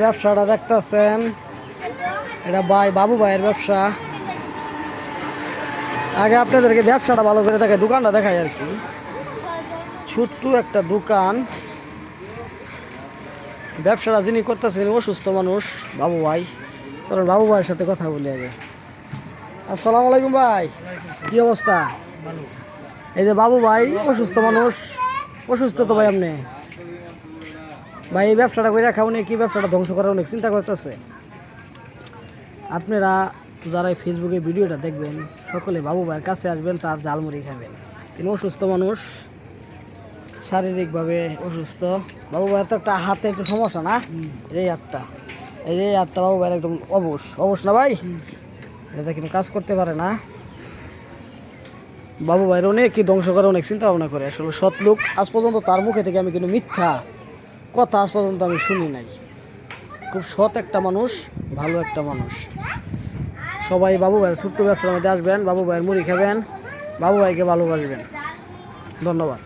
ব্যবসাটা দেখতেছেন, এটা বাবু ভাইয়ের ব্যবসা। আগে আপনাদেরকে ব্যবসাটা ভালো করে দেখায়, দোকানটা দেখায় আর কি। ছোট্ট একটা দোকান। ব্যবসাটা যিনি করতেছেন অসুস্থ মানুষ, বাবু ভাই। চলুন বাবু ভাইয়ের সাথে কথা বলি আগে। আসসালামু আলাইকুম ভাই, কি অবস্থা? এই যে বাবু ভাই অসুস্থ মানুষ। অসুস্থ তো ভাই আপনি? ভাই এই ব্যবসাটা করে রাখা উনি কি ব্যবসাটা ধ্বংস করার অনেক চিন্তা করতেছে। আপনারা যারা ফেসবুকে ভিডিওটা দেখবেন সকলে বাবু ভাইয়ের কাছে আসবেন, তার ঝালমুড়ি খাবেন। তিনি অসুস্থ মানুষ, শারীরিকভাবে অসুস্থ। বাবু ভাইয়ের তো একটা হাতে একটু সমস্যা না? এই হাতটা বাবু ভাইয়ের একদম অবশ না ভাই? এটা কিন্তু কাজ করতে পারে না। বাবু ভাইয়ের অনেক কি ধ্বংস করে অনেক চিন্তা ভাবনা করে। আসলে সৎ লোক, আজ পর্যন্ত তার মুখে থেকে আমি কিন্তু মিথ্যা কথা আজ পর্যন্ত আমি শুনি নাই। খুব সৎ একটা মানুষ, ভালো একটা মানুষ। সবাই বাবু ভাইয়ের ছোট্ট ব্যবসার মধ্যে আসবেন, বাবু ভাইয়ের মুড়ি খাবেন, বাবু ভাইকে ভালোবাসবেন। ধন্যবাদ।